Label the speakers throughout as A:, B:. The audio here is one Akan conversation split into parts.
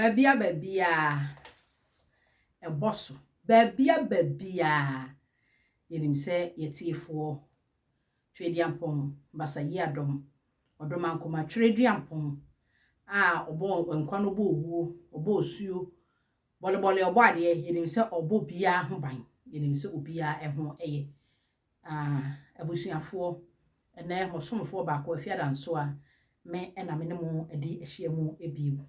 A: Babia, a boss, babia, yenim say yeti for trade yampon, basa yadom, or domancoma trade yampon, obo enquano obo suo, bolly or body, yenim say obo bia humbine, yenim say ubia ehon abusia for, and there was some for back with fiat and so me and a minimum a di a shiamu a bew.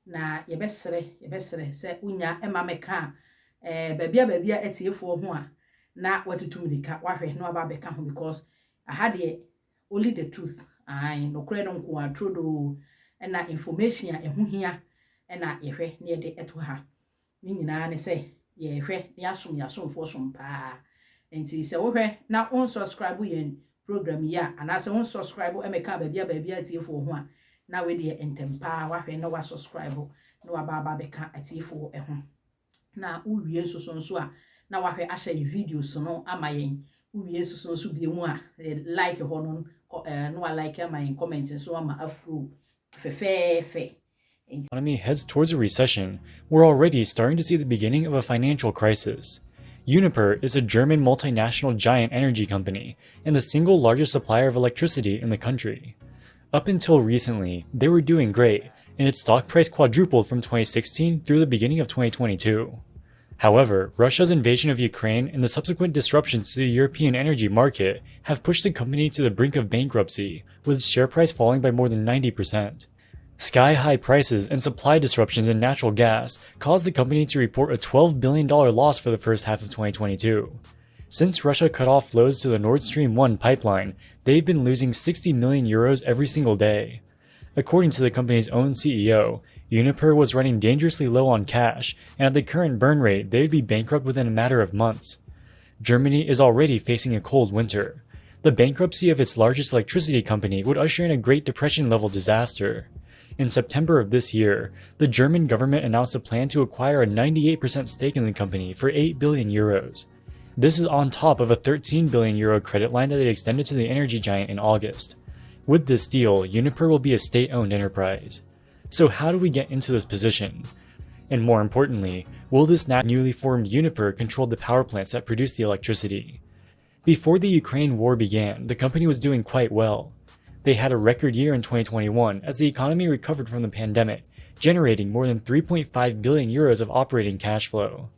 A: Na yebesere se unya ema meka babia etiefo ho a na watutum dika wahwe no aba beka ho because I had only the truth no kure no nko atrodo na information a ehu hia na yehwe na yede eto ha ni nyina ne se yehwe ne yasom fo som pa enti se wohwe na on subscribe yen program ya anase on subscribe emeka babia etiefo ho a na we de entempa wahwe na wa subscribe na wa baba beka atifo ehun na uwie so a na wahwe ahye videos no amayen uwie so bie mu a like ho no no wa like amayen comment so ama afro fe.
B: Economy heads towards a recession, we're already starting to see the beginning of a financial crisis. Uniper is a German multinational giant energy company and the single largest supplier of electricity in the country. Up until recently, they were doing great, and its stock price quadrupled from 2016 through the beginning of 2022. However, Russia's invasion of Ukraine and the subsequent disruptions to the European energy market have pushed the company to the brink of bankruptcy, with its share price falling by more than 90%. Sky-high prices and supply disruptions in natural gas caused the company to report a $12 billion loss for the first half of 2022. Since Russia cut off flows to the Nord Stream 1 pipeline, they've been losing 60 million euros every single day. According to the company's own CEO, Uniper was running dangerously low on cash, and at the current burn rate, they would be bankrupt within a matter of months. Germany is already facing a cold winter. The bankruptcy of its largest electricity company would usher in a Great Depression-level disaster. In September of this year, the German government announced a plan to acquire a 98% stake in the company for 8 billion euros. This is on top of a 13 billion euro credit line that it extended to the energy giant in August. With this deal, Uniper will be a state-owned enterprise. So how do we get into this position? And more importantly, will this now newly formed Uniper control the power plants that produce the electricity? Before the Ukraine war began, the company was doing quite well. They had a record year in 2021 as the economy recovered from the pandemic, generating more than 3.5 billion euros of operating cash flow.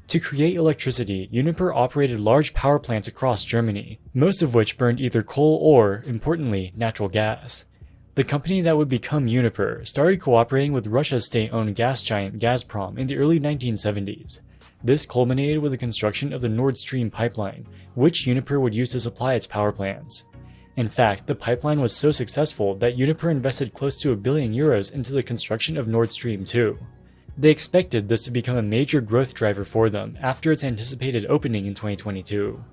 B: To create electricity, Uniper operated large power plants across Germany, most of which burned either coal or, importantly, natural gas. The company that would become Uniper started cooperating with Russia's state-owned gas giant Gazprom in the early 1970s. This culminated with the construction of the Nord Stream pipeline, which Uniper would use to supply its power plants. In fact, the pipeline was so successful that Uniper invested close to 1 billion euros into the construction of Nord Stream 2. They expected this to become a major growth driver for them after its anticipated opening in 2022.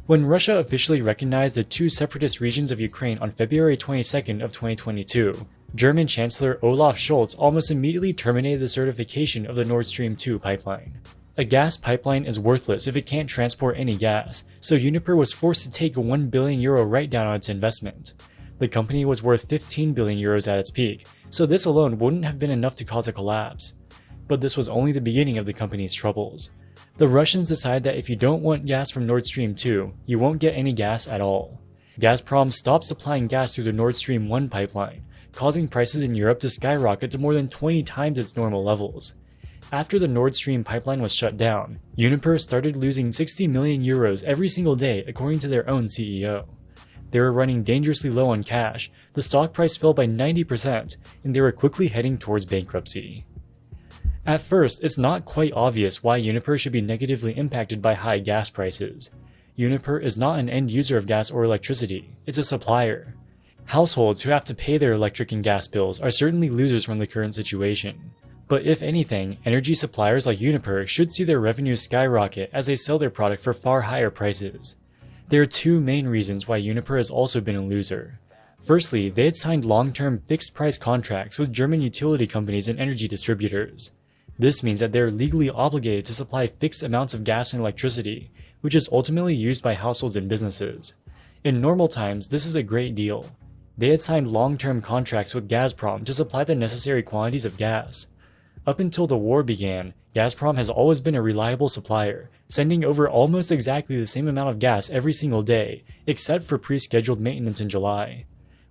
B: When Russia officially recognized the two separatist regions of Ukraine on February 22nd of 2022, German Chancellor Olaf Scholz almost immediately terminated the certification of the Nord Stream 2 pipeline. A gas pipeline is worthless if it can't transport any gas, so Uniper was forced to take a 1 billion euro write-down on its investment. The company was worth 15 billion euros at its peak, so this alone wouldn't have been enough to cause a collapse. But this was only the beginning of the company's troubles. The Russians decide that if you don't want gas from Nord Stream 2, you won't get any gas at all. Gazprom stopped supplying gas through the Nord Stream 1 pipeline, causing prices in Europe to skyrocket to more than 20 times its normal levels. After the Nord Stream pipeline was shut down, Uniper started losing 60 million euros every single day according to their own CEO. They were running dangerously low on cash, the stock price fell by 90%, and they were quickly heading towards bankruptcy. At first, it's not quite obvious why Uniper should be negatively impacted by high gas prices. Uniper is not an end user of gas or electricity, it's a supplier. Households who have to pay their electric and gas bills are certainly losers from the current situation. But if anything, energy suppliers like Uniper should see their revenues skyrocket as they sell their product for far higher prices. There are two main reasons why Uniper has also been a loser. Firstly, they had signed long-term fixed-price contracts with German utility companies and energy distributors. This means that they are legally obligated to supply fixed amounts of gas and electricity, which is ultimately used by households and businesses. In normal times, this is a great deal. They had signed long-term contracts with Gazprom to supply the necessary quantities of gas. Up until the war began, Gazprom has always been a reliable supplier, sending over almost exactly the same amount of gas every single day, except for pre-scheduled maintenance in July.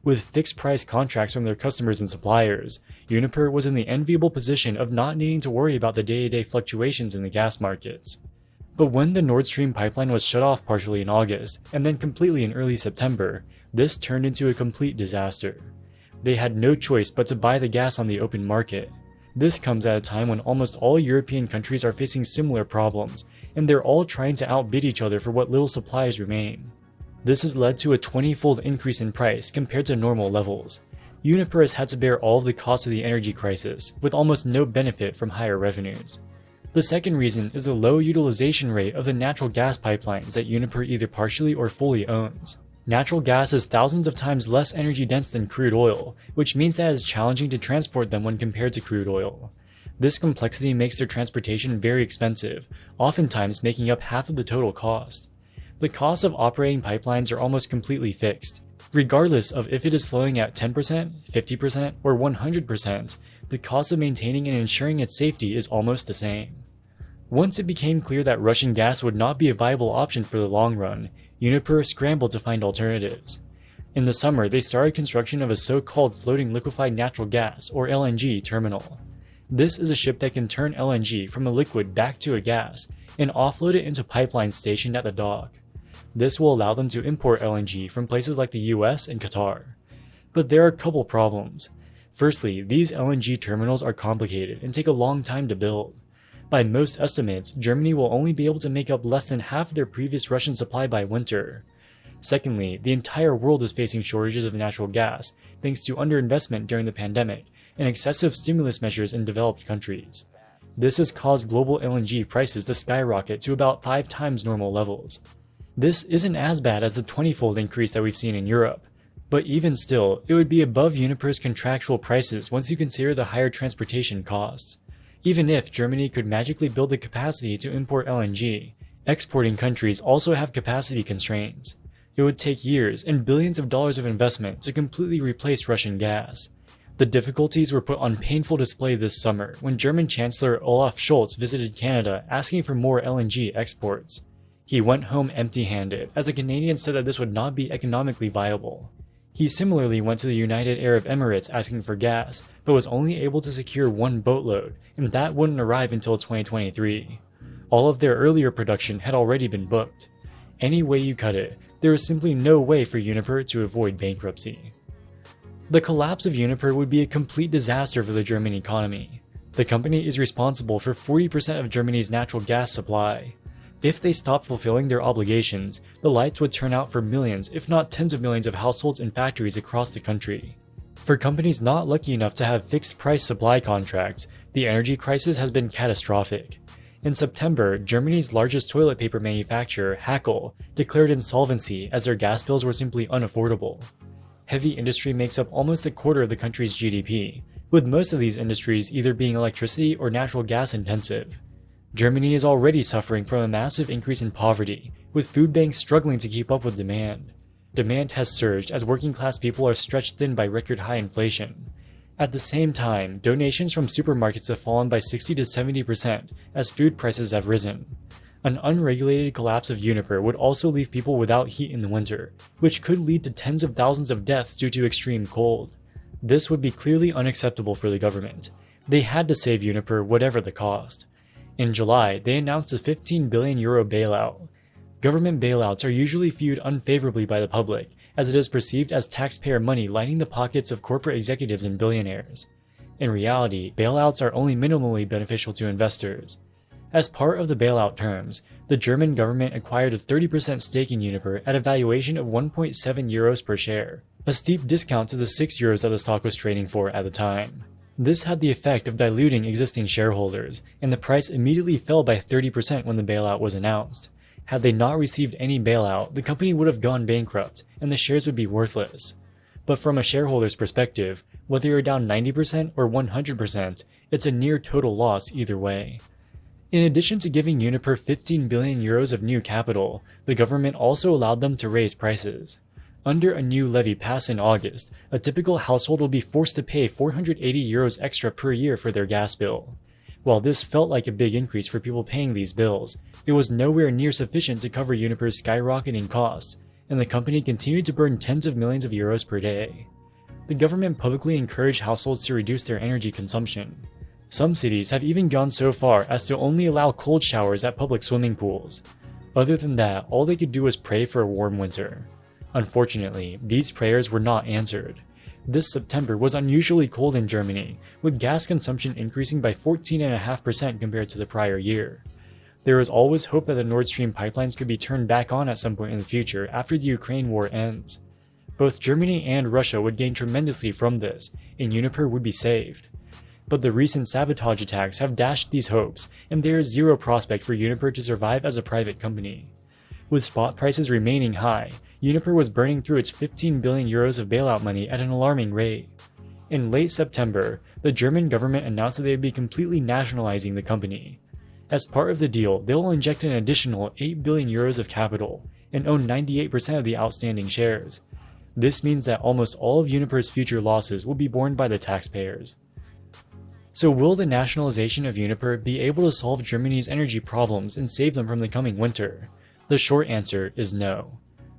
B: With fixed-price contracts from their customers and suppliers, Uniper was in the enviable position of not needing to worry about the day-to-day fluctuations in the gas markets. But when the Nord Stream pipeline was shut off partially in August, and then completely in early September, this turned into a complete disaster. They had no choice but to buy the gas on the open market. This comes at a time when almost all European countries are facing similar problems, and they're all trying to outbid each other for what little supplies remain. This has led to a 20-fold increase in price compared to normal levels. Uniper has had to bear all of the costs of the energy crisis, with almost no benefit from higher revenues. The second reason is the low utilization rate of the natural gas pipelines that Uniper either partially or fully owns. Natural gas is thousands of times less energy dense than crude oil, which means that it's challenging to transport them when compared to crude oil. This complexity makes their transportation very expensive, oftentimes making up half of the total cost. The costs of operating pipelines are almost completely fixed. Regardless of if it is flowing at 10%, 50%, or 100%, the cost of maintaining and ensuring its safety is almost the same. Once it became clear that Russian gas would not be a viable option for the long run, Uniper scrambled to find alternatives. In the summer, they started construction of a so-called floating liquefied natural gas, or LNG, terminal. This is a ship that can turn LNG from a liquid back to a gas and offload it into pipelines stationed at the dock. This will allow them to import LNG from places like the US and Qatar. But there are a couple problems. Firstly, these LNG terminals are complicated and take a long time to build. By most estimates, Germany will only be able to make up less than half of their previous Russian supply by winter. Secondly, the entire world is facing shortages of natural gas thanks to underinvestment during the pandemic and excessive stimulus measures in developed countries. This has caused global LNG prices to skyrocket to about 5 times normal levels. This isn't as bad as the 20-fold increase that we've seen in Europe, but even still, it would be above Uniper's contractual prices once you consider the higher transportation costs. Even if Germany could magically build the capacity to import LNG, exporting countries also have capacity constraints. It would take years and billions of dollars of investment to completely replace Russian gas. The difficulties were put on painful display this summer when German Chancellor Olaf Scholz visited Canada asking for more LNG exports. He went home empty-handed, as the Canadians said that this would not be economically viable. He similarly went to the United Arab Emirates asking for gas, but was only able to secure 1 boatload, and that wouldn't arrive until 2023. All of their earlier production had already been booked. Any way you cut it, there is simply no way for Uniper to avoid bankruptcy. The collapse of Uniper would be a complete disaster for the German economy. The company is responsible for 40% of Germany's natural gas supply. If they stopped fulfilling their obligations, the lights would turn out for millions, if not tens of millions of households and factories across the country. For companies not lucky enough to have fixed-price supply contracts, the energy crisis has been catastrophic. In September, Germany's largest toilet paper manufacturer, Hackel, declared insolvency as their gas bills were simply unaffordable. Heavy industry makes up almost a quarter of the country's GDP, with most of these industries either being electricity or natural gas intensive. Germany is already suffering from a massive increase in poverty, with food banks struggling to keep up with demand. Demand has surged as working-class people are stretched thin by record-high inflation. At the same time, donations from supermarkets have fallen by 60 to 70% as food prices have risen. An unregulated collapse of Uniper would also leave people without heat in the winter, which could lead to tens of thousands of deaths due to extreme cold. This would be clearly unacceptable for the government. They had to save Uniper whatever the cost. In July, they announced a €15 billion bailout. Government bailouts are usually viewed unfavorably by the public, as it is perceived as taxpayer money lining the pockets of corporate executives and billionaires. In reality, bailouts are only minimally beneficial to investors. As part of the bailout terms, the German government acquired a 30% stake in Uniper at a valuation of €1.7 per share, a steep discount to the €6 that the stock was trading for at the time. This had the effect of diluting existing shareholders, and the price immediately fell by 30% when the bailout was announced. Had they not received any bailout, the company would have gone bankrupt, and the shares would be worthless. But from a shareholder's perspective, whether you're down 90% or 100%, it's a near total loss either way. In addition to giving Uniper €15 billion of new capital, the government also allowed them to raise prices. Under a new levy passed in August, a typical household will be forced to pay €480 extra per year for their gas bill. While this felt like a big increase for people paying these bills, it was nowhere near sufficient to cover Uniper's skyrocketing costs, and the company continued to burn tens of millions of euros per day. The government publicly encouraged households to reduce their energy consumption. Some cities have even gone so far as to only allow cold showers at public swimming pools. Other than that, all they could do was pray for a warm winter. Unfortunately, these prayers were not answered. This September was unusually cold in Germany, with gas consumption increasing by 14.5% compared to the prior year. There was always hope that the Nord Stream pipelines could be turned back on at some point in the future after the Ukraine war ends. Both Germany and Russia would gain tremendously from this, and Uniper would be saved. But the recent sabotage attacks have dashed these hopes, and there is zero prospect for Uniper to survive as a private company. With spot prices remaining high, Uniper was burning through its 15 billion euros of bailout money at an alarming rate. In late September, the German government announced that they would be completely nationalizing the company. As part of the deal, they will inject an additional 8 billion euros of capital and own 98% of the outstanding shares. This means that almost all of Uniper's future losses will be borne by the taxpayers. So will the nationalization of Uniper be able to solve Germany's energy problems and save them from the coming winter? The short answer is no.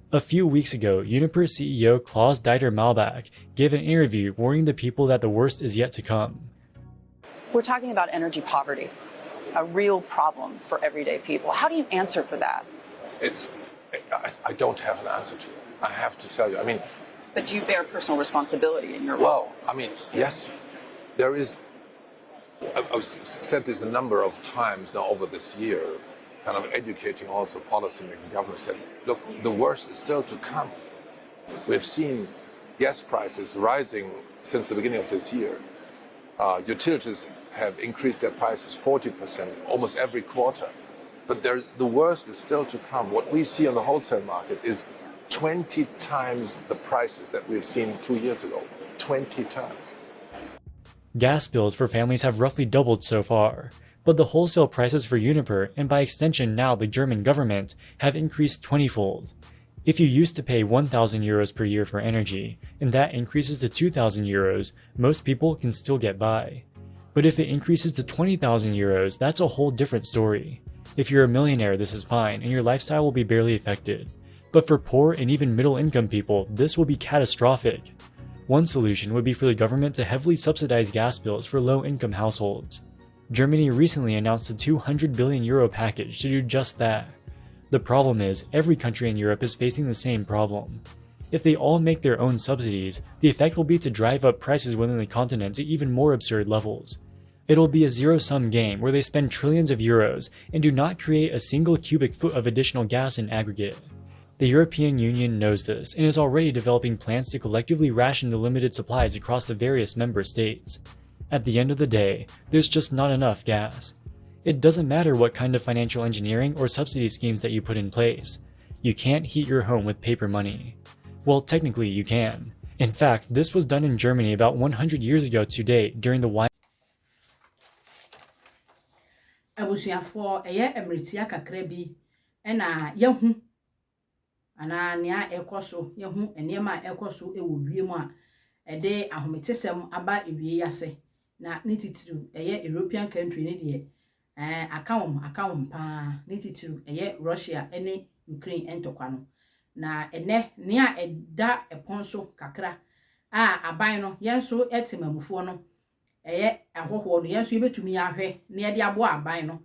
B: A few weeks ago, Uniper CEO Klaus-Dieter Maubach gave an interview warning the people that the worst is yet to come.
C: We're talking about energy poverty, a real problem for everyday people. How do you answer for that?
D: I don't have an answer to it. I have to tell you.
C: But do you bear personal responsibility in your role?
D: Well, yes, there is. I've said this a number of times now over this year, kind of educating also policymaking governments that, look, the worst is still to come. We've seen gas prices rising since the beginning of this year. Utilities have increased their prices 40% almost every quarter. But the worst is still to come. What we see on the wholesale market is 20 times the prices that we've seen 2 years ago. 20 times.
B: Gas bills for families have roughly doubled so far, but the wholesale prices for Uniper, and by extension now the German government, have increased 20-fold. If you used to pay 1,000 euros per year for energy, and that increases to 2,000 euros, most people can still get by. But if it increases to 20,000 euros, that's a whole different story. If you're a millionaire, this is fine, and your lifestyle will be barely affected. But for poor and even middle-income people, this will be catastrophic. One solution would be for the government to heavily subsidize gas bills for low-income households. Germany recently announced a 200 billion euro package to do just that. The problem is, every country in Europe is facing the same problem. If they all make their own subsidies, the effect will be to drive up prices within the continent to even more absurd levels. It'll be a zero-sum game where they spend trillions of euros and do not create a single cubic foot of additional gas in aggregate. The European Union knows this and is already developing plans to collectively ration the limited supplies across the various member states. At the end of the day, there's just not enough gas. It doesn't matter what kind of financial engineering or subsidy schemes that you put in place. You can't heat your home with paper money. Well, technically you can. In fact, this was done in Germany about 100 years ago to date during the
A: abusuafo emretia kakra bi na yahu ana nia ekoso yahu enema ekoso ewo wiem a ede ahometesem aba ewie yase na nititiru European country ne de account pa nititiru Russia ene Ukraine entokwa no na ene nia eda eponso kakra aban no yenso etemamufo no ahoho no yenso yebetumi ahwe na de abo aban no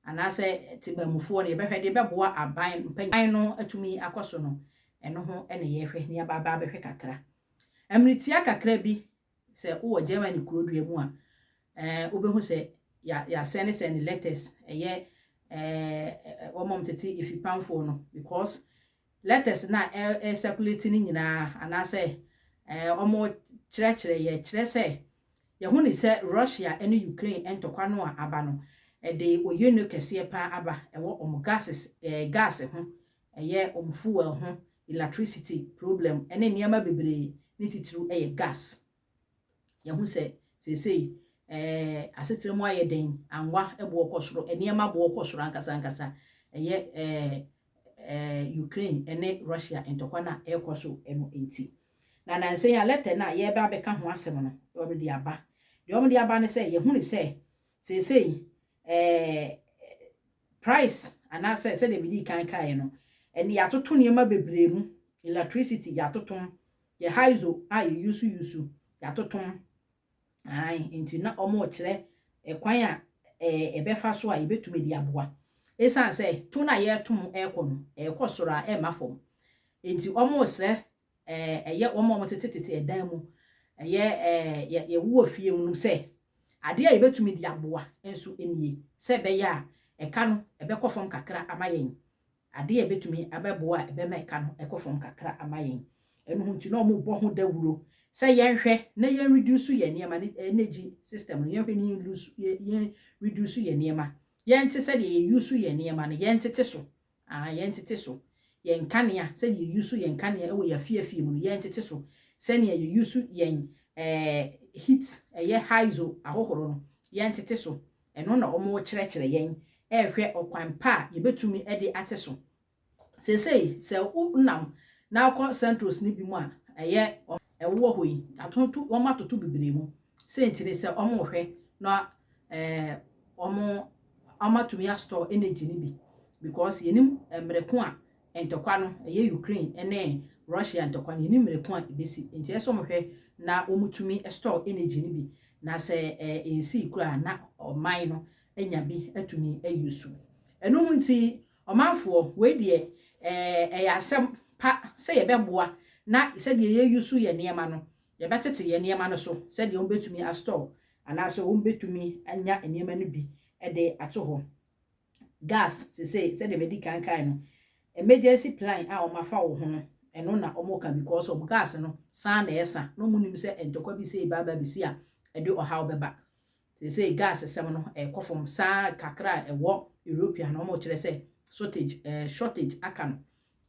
A: anase temamufo no yebehwe de beboa aban mpanyin no atumi akoso no eno ho ene yehwe na baba behwe kakra amritia kakra bi se wo Germany kurodua mu a obehu se ya send letters omom tete ifipamfo no because letters na circulate ni nyina anase omo kire se yehu ni se Russia and Ukraine entokwa no aba no de oyeno kese pa aba ewo gases gas ho fuel ho electricity problem ene niama bebre ni titiru gas yehu se sei asetremu ayeden anwa ebo okosoro eniema bo okosoro ankasa Ukraine ene Russia entokwa na ekoso eno enti na nanse ya letter na ye ba beka ho asem no obi di aba de omo di aba ne se ye hu ni se say price and I say the bidi kan no and ya toto niema bebre mu electricity ya totom ye haizo a ye yusu ya totom ai enti na omo kire ekwan a ebefa so a yebetumi di aboa esan say to na ye tom ekọ no soro a mafom enti omo sre eye omo tetete edan mu ye wo fie mu say ade a yebetumi di aboa enso enie se be ya eka no ebekofom kakra amayen ade a yebetumi abeboa ebema eka no ekofom kakra amayen enu hunti no mo bo ho dawuro se yenhwe na yen reduce ye niema energy system no yenhwe ni lose yen reduce ye niema yen te se de ye use ye niema no yen tete so yen tete so yen kanea se de ye use yen kanea e wo ya fie mu no yen tete so se ne ye use yen heat ye haizo ahohoro no yen tete so eno na omo kire yen ehwe okwan pa ye betumi e de ate so se unam na akọ centros ni bi mu a eye ewo hoyi atonto wo matoto bibire mu se ntire se omo hwe na omo amatumi store energy ni bi because yenim mreko a entokwa no eye Ukraine ene Russia entokwa no yenim mreko a ebesi ntire se omo hwe na omutumi store energy ni bi na se ensi kura na oman no enya bi atumi ayusu enu nti omanfo we de asem pa se yebeboa na se de ye yusu ye niema no ye betete ye niema no so se de ombetumi a store ana se ombetumi anya niema no bi e de ato ho gas se de bedi kan no emergency plan a o mafa wo ho no eno na omoka because of gas no san na esa no munim se entokwa bi se baba bi si a e de oha obeba se gas sem no ekofom sa kakra ewo European no mo kire se shortage aka no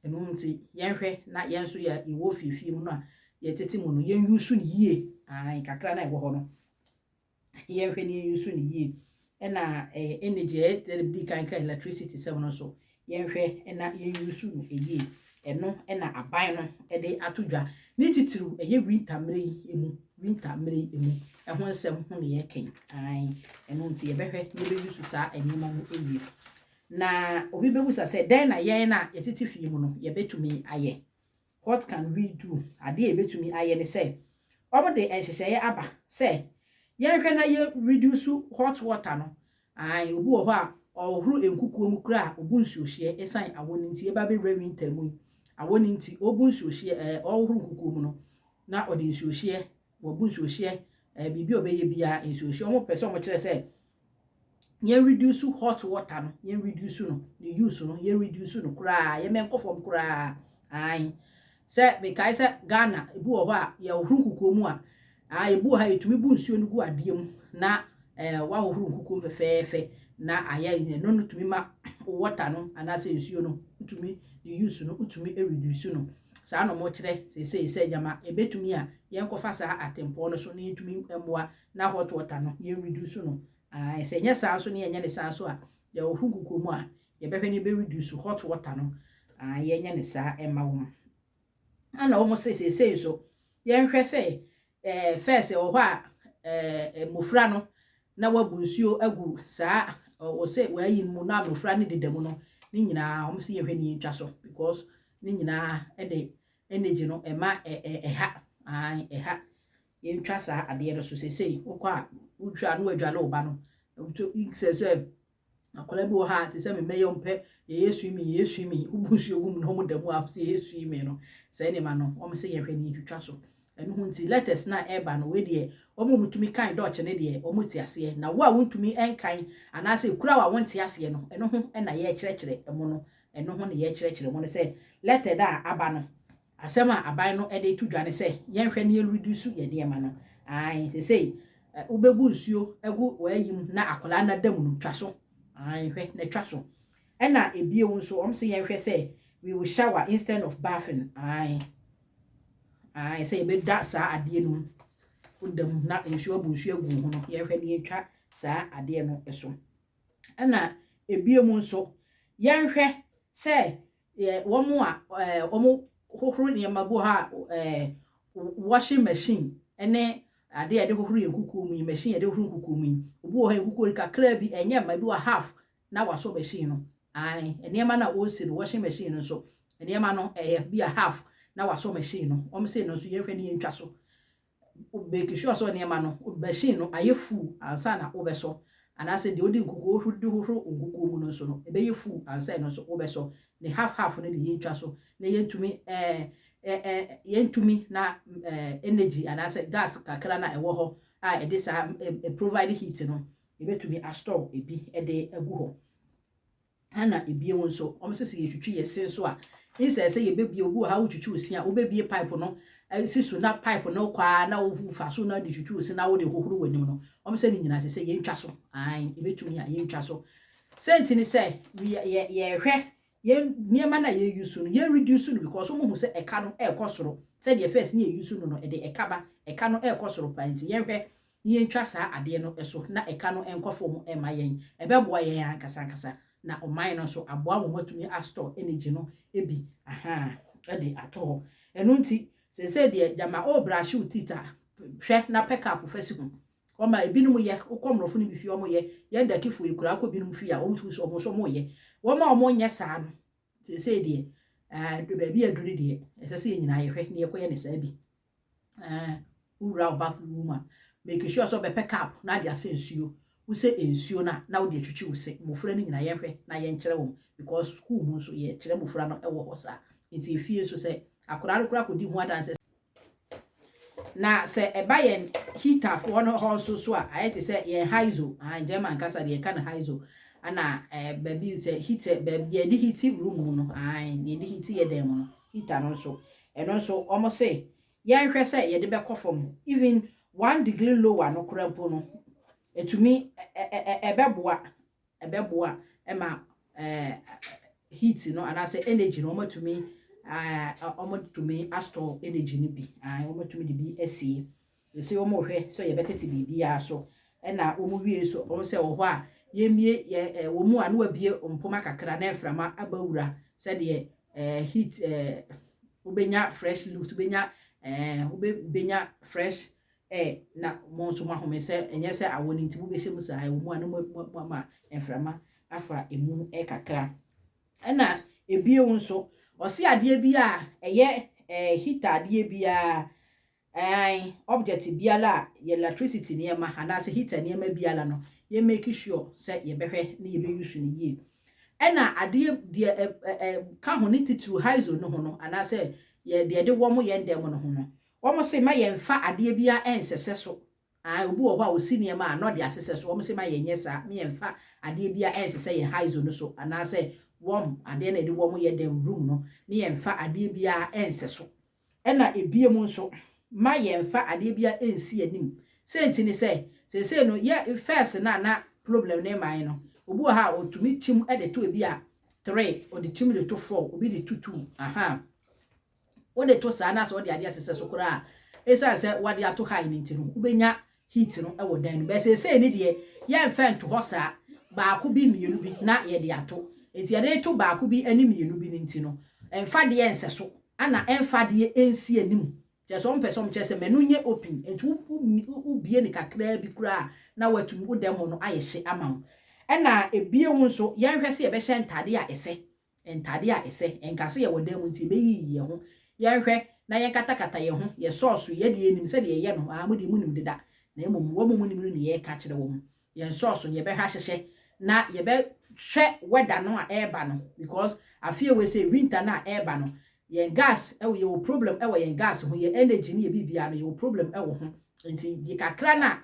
A: enu nti yenhwe na yenso ya iwo fifie mu no a yetete mu no yen yusu ni yie kakra na ewo ho no yenhwe ni yusu ni yie ena energy bi kan electricity sem no so yenhwe ena yen yusu no yie eno ena aban no de atodwa ni titiru winter mre emu ehon nsem ho ne yeken enu nti yebehwe ni be yusu sa enima no ewie na obi bebusa say den na yen na yetiti fie mu no yebetumi aye what can we do ade yebetumi aye ne say omo de enhyehyeye aba say yenhwe na ye reduce hot water no obu wo ho a ohuru enkukuo mu kura obunsu ohie esan awoni nti eba be winter mu awoni nti obunsu ohie ohuru enkukuo mu no na ode nsu ohie obunsu ohie bibi obeye bia nsu ohie omo pese omo kire say yen reduce hot water no yen reduce no the use no yen reduce no kura ye menkofom kura se be kai se Ghana ebu wo a ye ohuru nkukuo mu a ebu ha etumi bu nsuo no gu ade mu na wa ohuru nkukuo fefefe na aya ine no tumi ma water no anase nsuo no utumi the use no utumi reduce no sa no mo kire se jama ebetumi a yen kofa sa atempo no so na etumi emoa na hot water no yen reduce no se nya sa so ne nya ne sa so a ya ohuru nkukuo mu a ye behwe ne be reduce hot water no ye nya ne sa ema wo ana wo mo se so ye nhwe se first wo ho a mofra no na wabu nsuo agu saa o se wayi mu na mofra ne dedam no ni nyina wo mo se ye hwe ne ntwa so because ni nyina de energy no ema eha ye ntwa saa ade no so se wo kwa utwa no adwale oba no incase akola bi wo ha te se me meyo mpe ye swimming ubusu ogum no mo damu afse ye swimming no se ne ma no wo mo se ye hwe ne ntwa so enu hunti letters na eba no we de omo mutumi kan dodge ne de omo ti ase na wo a wontumi enkan anase kura wa wonti ase no enu ho na ye kyerɛkyerɛ emo no enu ho ne ye kyerɛkyerɛ mo no se letter da aba no asema aban no de tudwane se yenhwe ne reduce ye de ma no se ubebu nsuo egu wayim na akola na dam no twa so hwe na twa so na ebie wo nso om se yenhwe se we will shower instead of bathing say be da sa ade no udam na nsuo abu nsuo agu ho no yenhwe ne yetwa sa ade no eso na ebie mu nso yenhwe se wo mu a wo mu hohoro ne mabu ha washing machine ene ade ade hohoro yen kuku mu machine ade hohoro kuku mu obi wo ha kuku kakra bi enye ma bi wa half na waso machine no ai enema na o si no washing machine no so enema no bi a half na waso machine no o say no so ye hwe ne yentwa so o make sure so enema no machine no aye full ansa na o beso anase de odi nkuku hohoro nkuku mu no so no ebe ye full ansa no so o beso ne half ne de yentwa so na yentumi yentumi na energy anase gas kakra na ewo ho a ede sa provide heat no ebetumi a store ebi ede agu ho ana ebie won so omsese ye twitwi ye sen so a inse se ye bebie ogu ha wutwitwi osi a obebie pipe no sisu na pipe no kwa na ofufa so na de twitwi osi na wo de hohoro wanim no omse ni nyina se ye ntwa so ai ebetumi a ye ntwa so sentini se ye hwe ye niema na ye use no ye reduce no because omo hu se eka no ekosoro se de first ni ye use no no de eka no ekosoro panti ye hwe ye ntwa sa ade no eso na eka no enkofo mu ema yen ebeboa yen ankasa na oman no so aboa mo matumi a store energy no ebi de ato eno nti se de jama o brush utita hwe na pick up fasi hu o ma ebinum ye ukomrofo ni bifi o mo ye da kifo ekura akọ binum fi a o mtu so mo so mo ye wo ma o mo nye saa no se de do ba bi aduri de se nyina ye hwe ne ye koye ne saa bi ura bathroom make sure so be pick up na dia sensuo use ensuo na wo de twitwi use mofura ni nyina ye hwe na ye nkyere wo because school mu so ye kyere mofura no ewo ho sa nti efie so se akora kora kodi hu adanse na se eba ye heater for no ho so a ayete se ye haizo German kasa de kan haizo ana baby se heater baby ye di heating room no ye di heating ye dem no heater no so eno so omo se ye hwe se ye de be kofom even 1 degree lower no krampo no etumi ebeboa ema heat no anase energy no matumi omotumi astore energy ni bi omotumi de bi asie se omo hwe so ye betete bibia so na omo wie so omo se wo ho a ye mie ye wo mu anu abie ompoma kakra na eframa abawura se de heat ubenya fresh look ubenya ubenya fresh na monso mahome se enye se awoni ntibu be hye musa ai wo mu anu ma eframa afa emu kakra na ebie won so osi ade bia eye heater ade bia object biala ye electricity ne ma anase heater ne ma biala no ye make sure say ye behwe ne ye be use ne ye na ade de ka ho ne titu haizo no ho no anase ye de wo mo ye ndem no ho no wo mo se ma ye mfa ade bia ensese so obi wo ho a osi ne ma no de asese so wo mo se ma ye nyesa me ye mfa ade bia ensese ye haizo no so anase wom ade na de wo mo ye dem room no me ye mfa ade bia enseso na ebie mu nso ma ye mfa ade bia ensi anim senti ni se no ye first na problem na mai no obu ha otumi tim de to ebia 3 o de tim de to 4 obi de to 2 o de to sa na so de ade asese so kura esa se wade ato high ni ntino ubenya heat no e wo dan be se ni de ye mfa nto ho sa ba ko bi mienu bi na ye de ato enti ade to ba ko bi ani mienu bi ni ntino emfa de enseso ana emfa de ensi anim je so mpesom che se menu nye open enti ubie ni kakra bi kura na watum udem no ayehye amawo na ebie won so ye hwese ye be hye ntade a ese enkase ye wodam nti be yi ye ho ye hwe na ye katakata ye ho ye sauce ye de enim se de ye no amudi munim deda na emom wo munim no ye ka kire wo ye sauce ye be hwa hyehye na ye be hwe weather no a eba no because afie we say winter na eba no ye gas ye wo problem ye gas ho ye energy ni ye bibia no ye wo problem ho nti ye kakra na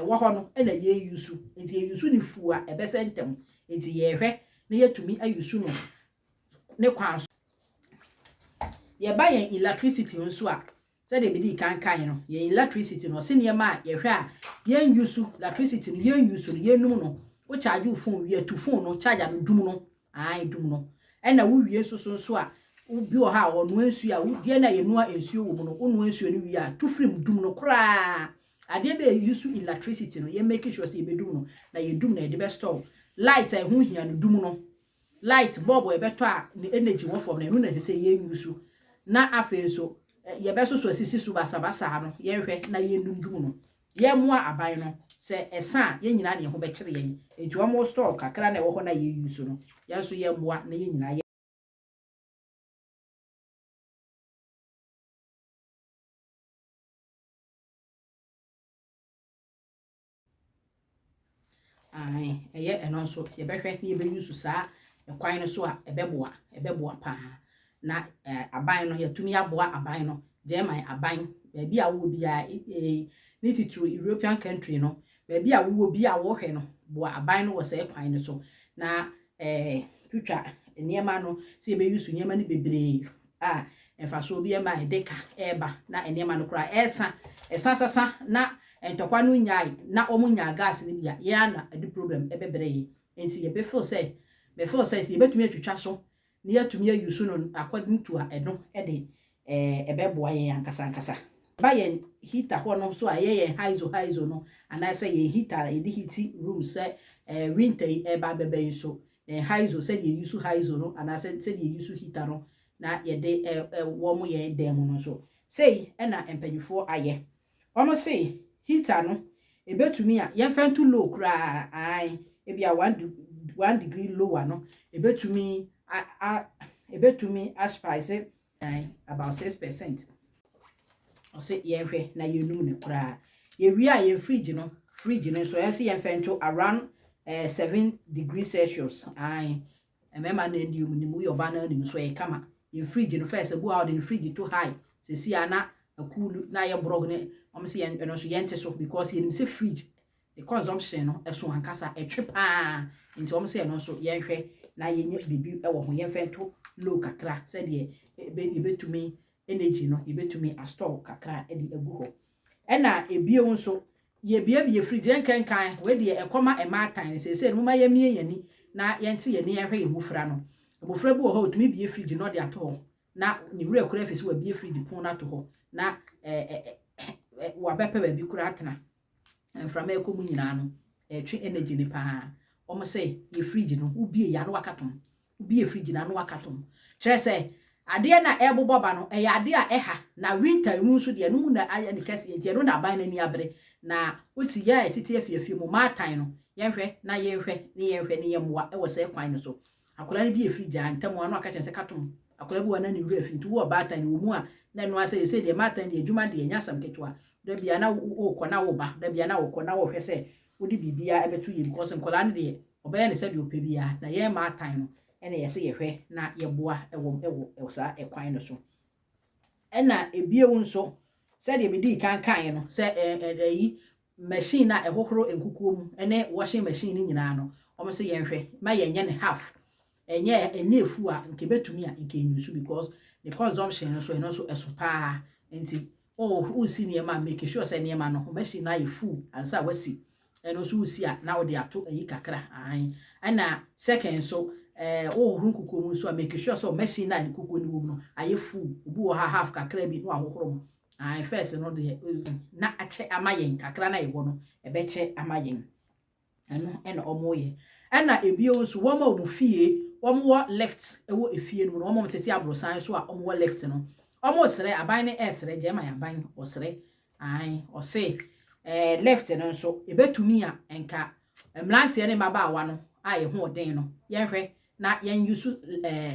A: wo ho no na ye yusu nti ye yusu ni fu a ebe sentem nti ye hwe na ye tumi ayusu no ne kwan ye ba ye electricity nso a se de bi kan no ye electricity no se ne ma ye hwe a ye yusu electricity no ye yusu no ye num no wo charge wo phone wie to phone no charge no dum no dum no na wo wie so a wo bi o ha wo no ansu a wo die na ye no ansu wo mu no wo no ansu no wie a to film dum no kra ade be use electricity no ye make sure say ye be dum no na ye dum na ye de be store light hu hia no dum no light bulb e be to a energy wo form na no na say ye use na afa so ye beso so asisi so basa no ye hwe na ye ndundum no ye moa aban no se esa ye nyina ne ho be kire ye eju omo store kakra na wo ho na ye use no ye so ye moa na ye nyina ye ai eye eno so ye be hwe na ye be use saa ekwan no so a ebeboa pa na aban no yatumi aboa aban no German aban baabi a wo bia ni titru European country no baabi a wo bia wo hwe no boa aban no wo se kwan no so na twitwa niema no se be use niema ni bebre emfa so bi ema edeka eba na niema no kura esa sasa na entokwa no nyai na omunya gas ni bia ya na edi problem ebebre yi enti ye be feel say ye betumi atwitwa so na yatumi ayusu no according to a eno ede ebeboa ye ankasa ba ye heater ho no so aye haizo no ana say ye heater ye di heat room say winter eba bebe so haizo say ye use haizo no ana say ye use heater no na ye de wo mo ye dem no so say na empanyifo aye omo say heater no ebetumi a ye fa too low kra ai ebia 1 degree lower no ebetumi aspice about 6%. O say ye hwe na ye num ne kura ye wi a ye fridge no so ye say ye fento around 7 degrees Celsius ai emema na ndi mu ni mu yo ba na ni so ye kama ye fridge no first bu out in fridge too high se si ana akulu na ye brog ne o say ye no so ye nte so because ye say fridge the consumption no eso ankasa etwe pa nti o say no so ye hwe na ye nye bibi e wo ho ye fento low kakra said ye betumi energy no ye betumi a store kakra e di agu ho e na ebie nso ye bie fridge enkenkan we de ekoma ematan se no ma ye mie yani na ye nte ye ne ye hwe ye mufra no mufra bi wo ho otumi bie fridge no de ato na ni wura kura fisi wa bie fridge pon na to ho na wa bepe ba bi kura atena enframa ekomu nyina no twe energy ni pa omo say ye fridge no ubie ya no wakatom ubie fridge na no wakatom kire say ade na eboboba no ade a eha na winter mu nso de no na aya ni kase ye no na ban na ni abre na oti ya etiti afiafi mu matan no ye hwe na ye hwe ni ye moa e wo say kwan no so akola ni bi fridge a ntam ano aka chense katom akola bi wana ni wura fi ntu wo batan wo mu a na no asa ye say de matan de adwuma de nyasam ketwa da bia na wo kɔ na wo ba da bia na wo kɔ na wo hwɛ sɛ wodi bibia ebetu ye because nkola ne de obɛyɛ ne sɛ de opebia na ye ma atan no ene ye sɛ ye hwɛ na ye boa ɛwɔ saa ekwan no so ɛna ebie wo nso sɛ de medi kan no sɛ yi machine na ɛhohoro enkukuo mu ene washing machine ni nyina no ɔmo sɛ ye hwɛ ma ye nye ne half enye efu a nke betumi a nke nyusu because the consumption no so eno so eso pa enti who see niema make sure say niema no machine na ye full ansa wasi eno so usi a na wo de ato ayi kakra ana second so ru kukuo mu so a make sure so machine na ni kukuo ni wo no aye full obu wo half kakra bi no ahohoro mu first no de na ache amayen kakra na ye wo no ebeche amayen eno omoye ana ebio nso wo ma wo fie wo mo left ewo efie no wo mo tete abrosan so a wo left no omo sere aban ne esere je ma aban osere ose left no nso ebetumi a enka mlantie ne mabaawa no aye ho den no ye hwe na yen use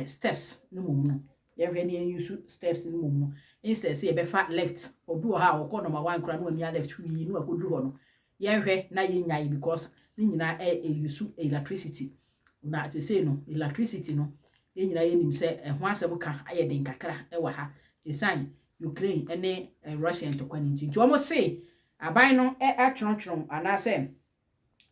A: steps no mum no ye hwe ne yen use steps no mum no instead say ebefa left obi o ha wo ko number 1 kra no amia left wi no akodu ho no ye hwe na ye nyai because ni nyina use electricity na say no electricity no ye nyina ye nim say ho asem ka aye den kakra e wa ha esan Ukraine ene Russia to kwani nti omo say aban no atronchron anase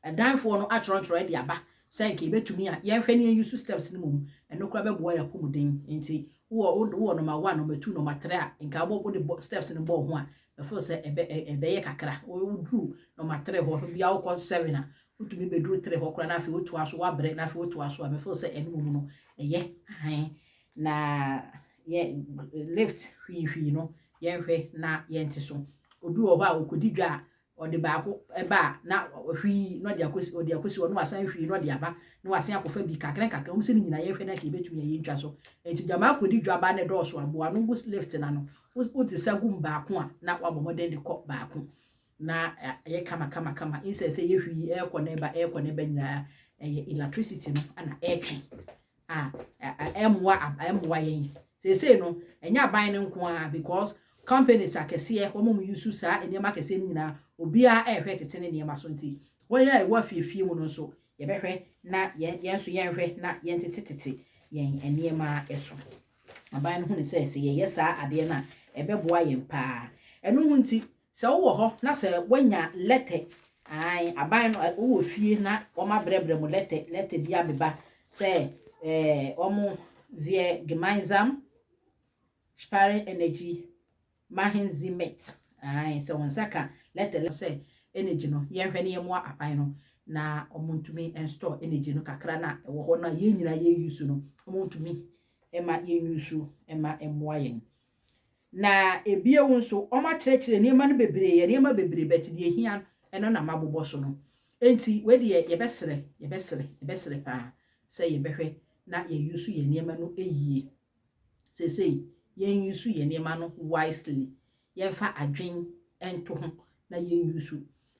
A: adanfo no atronchron e de aba say nke betumi a ye hwe ne use steps no mum eno kra beboa ya komuden nti wo number 1 number 2 number 3 a nke abo de steps no bo ho a before say ebe ye kakra wo dru number 3 ho bia wo 7 a utumi bedru 3 ho kra na afi wotu aso wa bre na afi wotu aso a before say eno mum no eye na ye lift hwi no ye hwe na ye nte so obi wo ba okodi dwa or the baako eba na hwi no de akosi no asan hwi no de aba na wasan akofa bi kakra o se ni nyina ye hwe na ka betumi ye ntwa so enti jama akodi dwaba ne dɔɔso aboa no go left na no wo ti sagum baako a na wabɔ moden de kɔ baako na ye kama inse se ye hwi e kɔ na ba nyina electricity no ana etwe emwa yen se no enya aban ne nko a because companies akese omo use sa enema akese nyina obia ehwe tete ne niema so nti woya e wa fiefie mu no so ye behwe na yen so yen hwe na yen tete yen eniema eso aban no hu ne se ye yesa ade na ebeboa yen pa eno hu nti se wo ho na se wanya lete aban no wo fie na wo ma brebre mu lete bia beba se omo vie gemeinsam sparing energy mahin zimet so wonsaka lete se energy no ye hwe ne ye mo aban no na omontumi install energy no kakra na wo ho na ye nyina ye use no omontumi ema ye use ema emwa yen na ebie wo nso oma kyerɛkyerɛ niema no bebree ye niema bebree beti de hia eno na mabobɔ so no enti we de ye besere pa se ye behwe na ye use ye niema no eyie sesei ye use ye niema no wisely ye fa adwen ento ho na ye use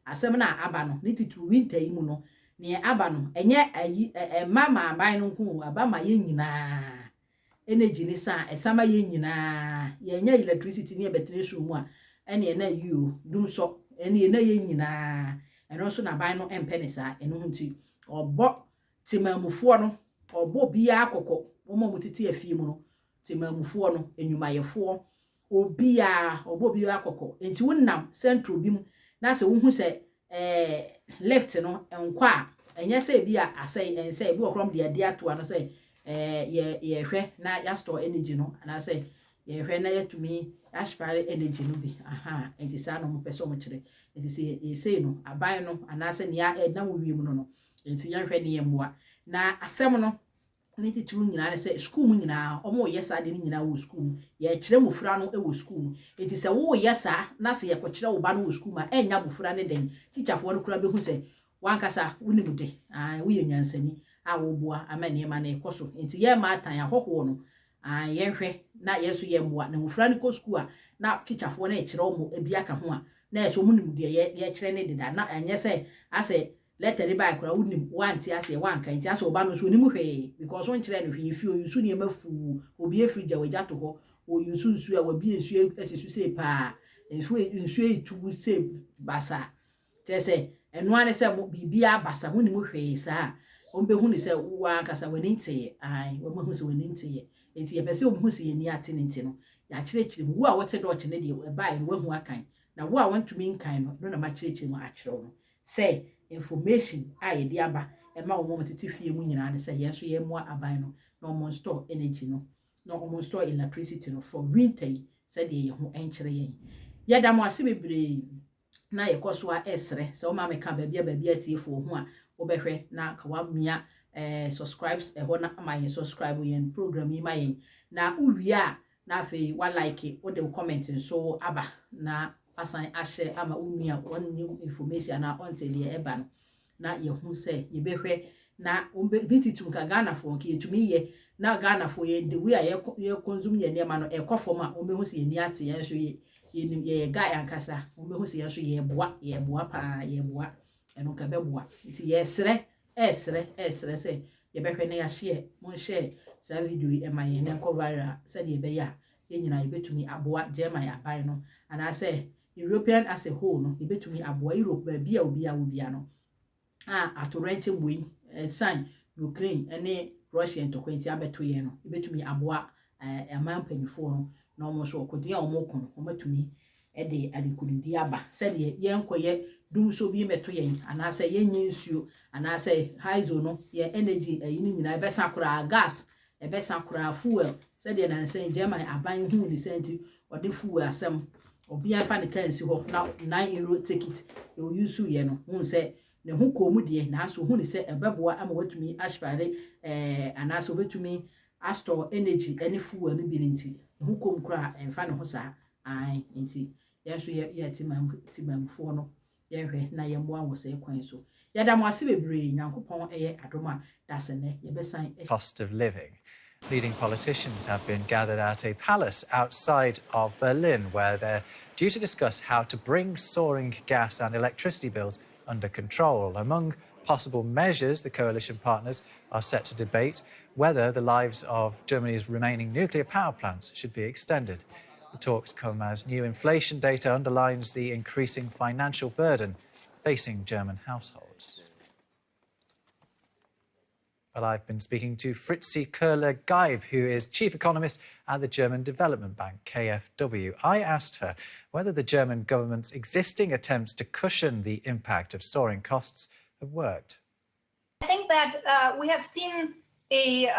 A: asem na aba no ne titu winter yi mu no ne aba no enye ayi mama aban no nko aba ma ye nyina energy ni sa esama ye nyina ye nya electricity ni betre so mu a ene na you dumsor ene na ye nyina eno so na ban no empene sa eno hunti obo timamufo no obo bia akokko mo mutiti afie mu no timamufo no enyumayefo obia obo bia akokko enti wonnam central bi mu na se wo hu se left no enkwa enye se bia asai ense bi okrom de ato ano se ye hwe na ya store energy no na say ye hwe na yatumi aspire energy no bi enti sa no mo pese mo kire enti say no aban no ana say ne ya na wo wiem no enti ya hwe ne ye moa na asem no ne titu nyina ne say school mu nyina omo yesa de nyina wo school ye kire mo fura no e wo school enti say wo yesa na say ye ko kire wo ba no wo school ma enya bo fura ne den teacher fo no kura be hu say wankasa wonimude wo ye nyansani awoboa amane ma na ekoso enti ye ma atan ahoho no ye hwe na yeso ye mboa na mufra ni ko school a na teacherfo na ekire omo ebia ka ho a na eso munim de ye kire ne deda na enye se ase letter ni ba kura wonim wanti ase wanka enti ase oba no so onimu hwe because won kire no hwe fi oyusu ne mafu obi efri ja waja to ho oyusu nsu a wabi nsu esisu se pa nsu etu se basa tese eno ane se bibia basa wonimu hwe sa ombe hu ni se wa kasa wani ntie wo hu se wani ntie enti ye pese wo hu se ye ni ate ntie no ya kyerɛkyerɛ mu wo a wote do kye ne de ba wo hu akan na wo a wantumi nkan no na ma kyerɛkyerɛ mu akyerɛw no say information a ye de aba e ma wo mo tete fie mu nyina ne se ye so ye mo aban no na mo store energy no na mo store electricity no for winter say de ye ho enkyerɛ yen ye da mo ase bebre na ye koso a esre se wo ma me ka ba bia atiefo ho a obehwe na ka wa mia subscribes ho na ma yen subscribe yen program yi ma yen na uwia na afi wa like wo de comment so aba na asan ahye ama unua one new information na onte de eba no na ye hu se ye behwe na ombe ka Ghana fo nke etumi ye na Ghana fo ye de we a ye consume ye nema no ekofo ma ombe hu se ye ni ate ye so ye guy ankasa ombe hu se ye so ye boa pa ye boa eno ka beboa nti ye esre se ye behwe na ya share mon share sa video e ma ye na ko viral se de be ya ye nyina ye betumi aboa German ya ban no ana se European as a whole no ye betumi aboa Europe ba bia obia no atorenche boyi sign Ukraine ene Russia to kwenti abeto ye no ye betumi aboa amampanifo no na omo so okodia omo kono omatumi e de adikunidi aba se de ye nkoye dum so bi meto yen ana se ye nyensuo ana se haizo no ye energy ayini nyina be sakura gas e be sakura fuel se de na nsen German aban hu ni senti ode fuel asem obi afa ne kan si ho na 9 euro ticket e o use ye no hu se ne hu komu de na so hu ni se ebeboa ama watumi aspare ana so betumi astore energy any fuel no bi nti hu kom kra emfa ne ho sa nti yeso ye timamfo no yɛhwɛ na yɛmmoa wo sɛ kwan so yɛda mo ase bebree nyankopɔn ɛyɛ adom a dasene yɛbɛsan
E: cost of living. Leading politicians have been gathered at a palace outside of Berlin, where they're due to discuss how to bring soaring gas and electricity bills under control. Among possible measures, the coalition partners are set to debate whether the lives of Germany's remaining nuclear power plants should be extended. The talks come as new inflation data underlines the increasing financial burden facing German households. Well, I've been speaking to Fritzi Köhler-Geib, who is chief economist at the German Development Bank, KfW. I asked her whether the German government's existing attempts to cushion the impact of soaring costs have worked.
F: I think that we have seen a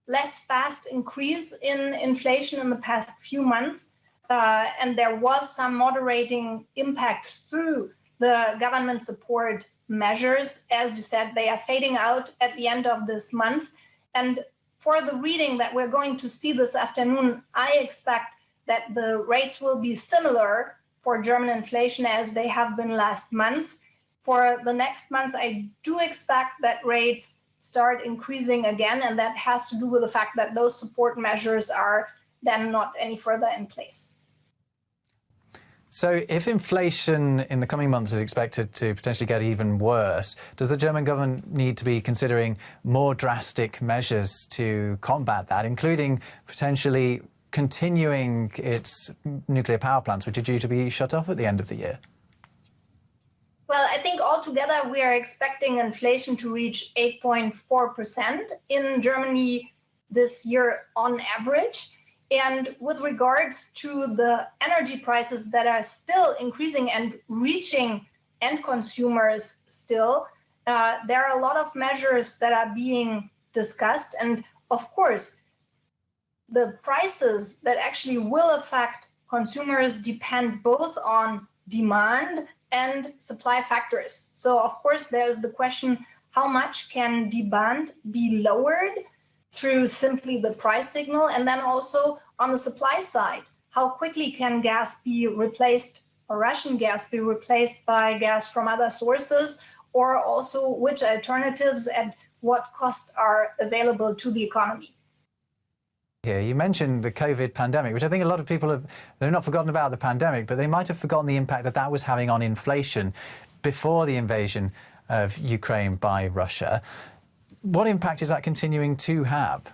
F: less fast increase in inflation in the past few months, and there was some moderating impact through the government support measures. As you said, they are fading out at the end of this month. And for the reading that we're going to see this afternoon, I expect that the rates will be similar for German inflation as they have been last month. For the next month, I do expect that rates start increasing again, and that has to do with the fact that those support measures are then not any further in place.
E: So if inflation in the coming months is expected to potentially get even worse, does the German government need to be considering more drastic measures to combat that, including potentially continuing its nuclear power plants, which are due to be shut off at the end of the year?
F: Well, I think altogether we are expecting inflation to reach 8.4% in Germany this year on average. And with regards to the energy prices that are still increasing and reaching end consumers still, there are a lot of measures that are being discussed. And of course, the prices that actually will affect consumers depend both on demand and supply factors. So of course, there's the question, how much can demand be lowered through simply the price signal? And then also on the supply side, how quickly can gas be replaced, or Russian gas be replaced by gas from other sources, or also which alternatives at what cost are available to the economy?
E: Here, you mentioned the COVID pandemic, which I think a lot of people they've not forgotten about the pandemic, but they might have forgotten the impact that that was having on inflation before the invasion of Ukraine by Russia. What impact is that continuing to have?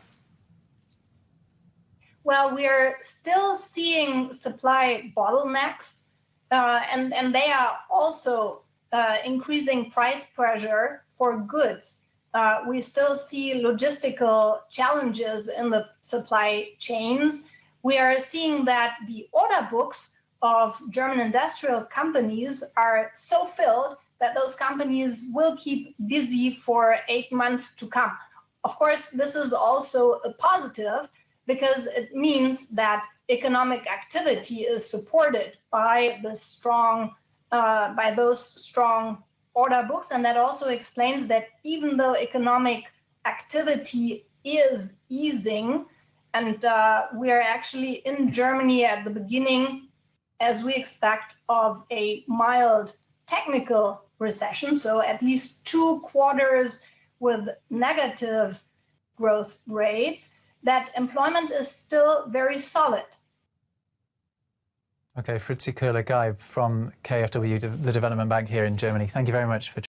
F: Well, we're still seeing supply bottlenecks, and they are also increasing price pressure for goods. We still see logistical challenges in the supply chains. We are seeing that the order books of German industrial companies are so filled that those companies will keep busy for 8 months to come. Of course, this is also a positive because it means that economic activity is supported by the by those strong order books, and that also explains that even though economic activity is easing, and we are actually in Germany at the beginning, as we expect, of a mild technical recession, so at least 2 quarters with negative growth rates, that employment is still very solid.
E: Okay, Fritzi Köhler-Geib from KfW, the Development Bank here in Germany. Thank you very much for